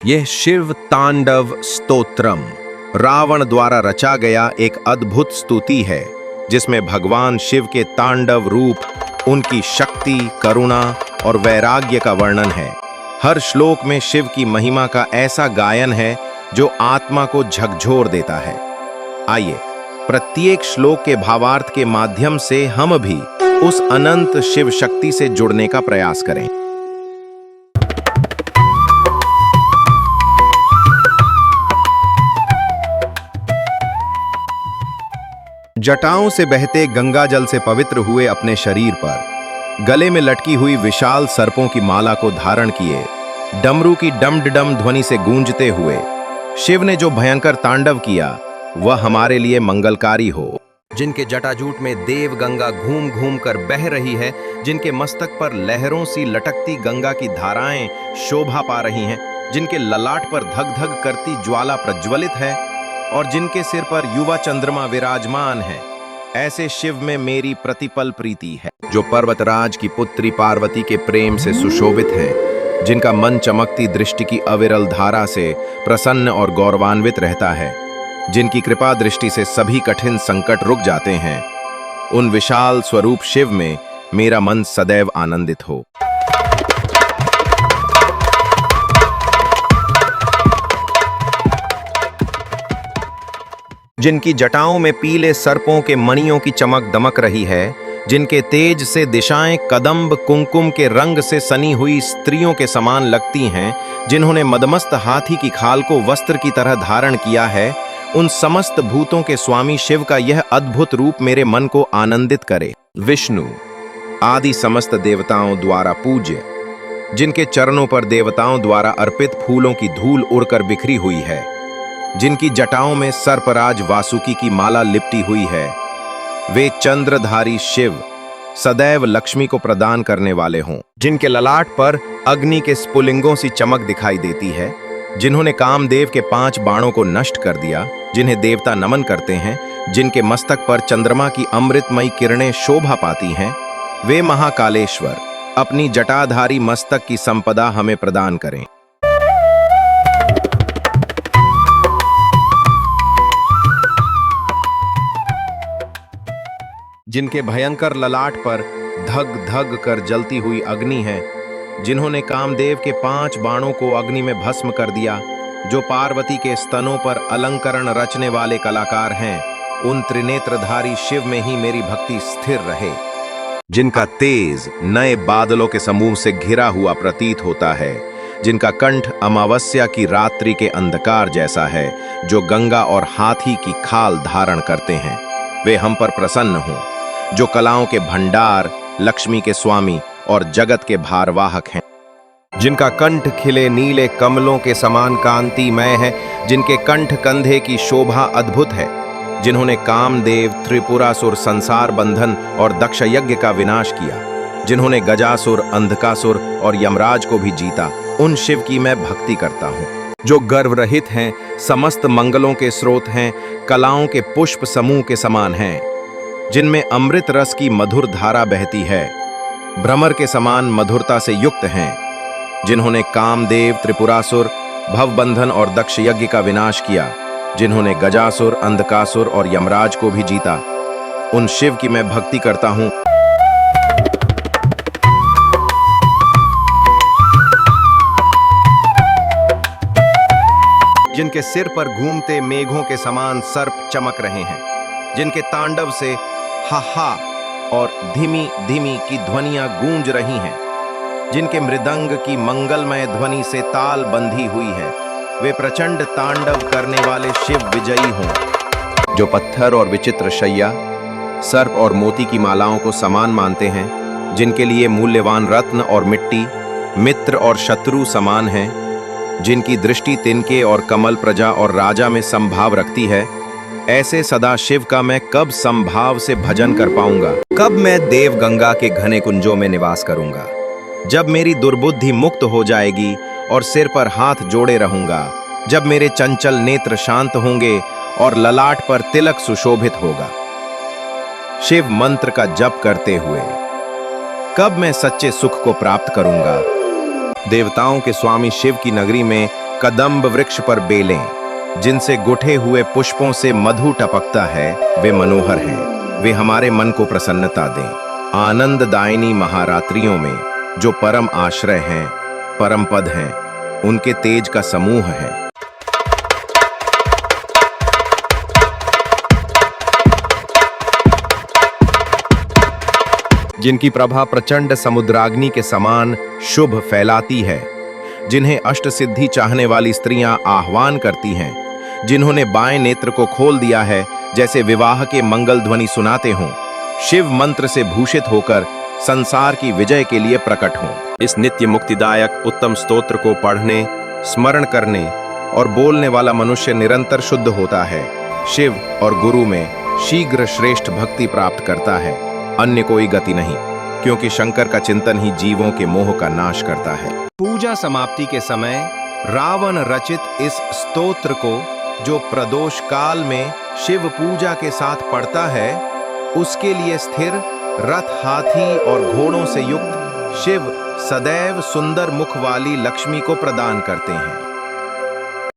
यह शिव तांडव स्तोत्रम रावण द्वारा रचा गया एक अद्भुत स्तुति है, जिसमें भगवान शिव के तांडव रूप, उनकी शक्ति, करुणा और वैराग्य का वर्णन है। हर श्लोक में शिव की महिमा का ऐसा गायन है जो आत्मा को झकझोर देता है। आइए प्रत्येक श्लोक के भावार्थ के माध्यम से हम भी उस अनंत शिव शक्ति से जुड़ने का प्रयास करें। जटाओं से बहते गंगा जल से पवित्र हुए अपने शरीर पर, गले में लटकी हुई विशाल सर्पों की माला को धारण किए, डमरू की डम ध्वनि से गूंजते हुए शिव ने जो भयंकर तांडव किया वह हमारे लिए मंगलकारी हो। जिनके जटाजूट में देव गंगा घूम घूम कर बह रही है, जिनके मस्तक पर लहरों सी लटकती गंगा की धाराएं शोभा पा रही हैं, जिनके ललाट पर धग धग करती ज्वाला प्रज्वलित है और जिनके सिर पर युवा चंद्रमा विराजमान है, ऐसे शिव में मेरी प्रतिपल प्रीति है। जो पर्वतराज की पुत्री पार्वती के प्रेम से सुशोभित हैं, जिनका मन चमकती दृष्टि की अविरल धारा से प्रसन्न और गौरवान्वित रहता है, जिनकी कृपा दृष्टि से सभी कठिन संकट रुक जाते हैं, उन विशाल स्वरूप शिव में मेरा मन सदैव आनंदित हो। जिनकी जटाओं में पीले सर्पों के मणियों की चमक दमक रही है, जिनके तेज से दिशाएं कदम्ब कुंकुम के रंग से सनी हुई स्त्रियों के समान लगती हैं, जिन्होंने मदमस्त हाथी की खाल को वस्त्र की तरह धारण किया है, उन समस्त भूतों के स्वामी शिव का यह अद्भुत रूप मेरे मन को आनंदित करे। विष्णु आदि समस्त देवताओं द्वारा पूज्य, जिनके चरणों पर देवताओं द्वारा अर्पित फूलों की धूल उड़कर बिखरी हुई है, जिनकी जटाओं में सर्पराज वासुकी की माला लिपटी हुई है, वे चंद्रधारी शिव सदैव लक्ष्मी को प्रदान करने वाले हों। जिनके ललाट पर अग्नि के स्फुलिंगों सी चमक दिखाई देती है, जिन्होंने कामदेव के 5 बाणों को नष्ट कर दिया, जिन्हें देवता नमन करते हैं, जिनके मस्तक पर चंद्रमा की अमृतमयी किरणें शोभा पाती हैं, वे महाकालेश्वर अपनी जटाधारी मस्तक की संपदा हमें प्रदान करें। जिनके भयंकर ललाट पर धग धग कर जलती हुई अग्नि है, जिन्होंने कामदेव के 5 बाणों को अग्नि में भस्म कर दिया, जो पार्वती के स्तनों पर अलंकरण रचने वाले कलाकार हैं, उन त्रिनेत्रधारी शिव में ही मेरी भक्ति स्थिर रहे। जिनका तेज नए बादलों के समूह से घिरा हुआ प्रतीत होता है, जिनका कंठ अमावस्या की रात्रि के अंधकार जैसा है, जो गंगा और हाथी की खाल धारण करते हैं, वे हम पर प्रसन्न हों। जो कलाओं के भंडार, लक्ष्मी के स्वामी और जगत के भारवाहक हैं, जिनका कंठ खिले नीले कमलों के समान कांतिमय है, जिनके कंठ कंधे की शोभा अद्भुत है, जिन्होंने कामदेव, त्रिपुरासुर, संसार बंधन और दक्ष यज्ञ का विनाश किया, जिन्होंने गजासुर, अंधकासुर और यमराज को भी जीता, उन शिव की मैं भक्ति करता हूँ। जो गर्व रहित हैं, समस्त मंगलों के स्रोत हैं, कलाओं के पुष्प समूह के समान हैं, जिनमें अमृत रस की मधुर धारा बहती है, भ्रमर के समान मधुरता से युक्त हैं, जिन्होंने कामदेव, त्रिपुरासुर, भवबंधन और दक्ष यज्ञ का विनाश किया, जिन्होंने गजासुर, अंधकासुर और यमराज को भी जीता, उन शिव की मैं भक्ति करता हूँ। जिनके सिर पर घूमते मेघों के समान सर्प चमक रहे हैं, जिनके तांडव से हा हा और धीमी धीमी की ध्वनियां गूंज रही हैं, जिनके मृदंग की मंगलमय ध्वनि से ताल बंधी हुई है, वे प्रचंड तांडव करने वाले शिव विजयी हों। जो पत्थर और विचित्र शैया, सर्प और मोती की मालाओं को समान मानते हैं, जिनके लिए मूल्यवान रत्न और मिट्टी मित्र और शत्रु समान हैं, जिनकी दृष्टि तिनके और कमल प्रजा और राजा में संभाव रखती है, ऐसे सदा शिव का मैं कब संभाव से भजन कर पाऊंगा? कब मैं देव गंगा के घने कुंजों में निवास करूंगा? जब मेरी दुर्बुद्धि मुक्त हो जाएगी और सिर पर हाथ जोड़े रहूंगा, जब मेरे चंचल नेत्र शांत होंगे और ललाट पर तिलक सुशोभित होगा। शिव मंत्र का जप करते हुए कब मैं सच्चे सुख को प्राप्त करूंगा? देवताओं के स्वामी शिव की नगरी में कदम्ब वृक्ष पर बेलें, जिनसे गुठे हुए पुष्पों से मधु टपकता है, वे मनोहर हैं। वे हमारे मन को प्रसन्नता दें। आनंददायिनी महारात्रियों में जो परम आश्रय हैं, परम पद हैं, उनके तेज का समूह है। जिनकी प्रभा प्रचंड समुद्राग्नि के समान शुभ फैलाती है, जिन्हें अष्ट सिद्धि चाहने वाली स्त्रियां आह्वान करती हैं, जिन्होंने बाएं नेत्र को खोल दिया है जैसे विवाह के मंगल ध्वनि सुनाते हों, शिव मंत्र से भूषित होकर संसार की विजय के लिए प्रकट हों। इस नित्य मुक्तिदायक उत्तम स्तोत्र को पढ़ने, स्मरण करने और बोलने वाला मनुष्य निरंतर शुद्ध होता है, शिव और गुरु में शीघ्र श्रेष्ठ भक्ति प्राप्त करता है। अन्य कोई गति नहीं, क्योंकि शंकर का चिंतन ही जीवों के मोह का नाश करता है। पूजा समाप्ति के समय रावण रचित इस स्तोत्र को जो प्रदोष काल में शिव पूजा के साथ पढ़ता है, उसके लिए स्थिर रथ, हाथी और घोड़ों से युक्त शिव सदैव सुंदर मुख वाली लक्ष्मी को प्रदान करते हैं।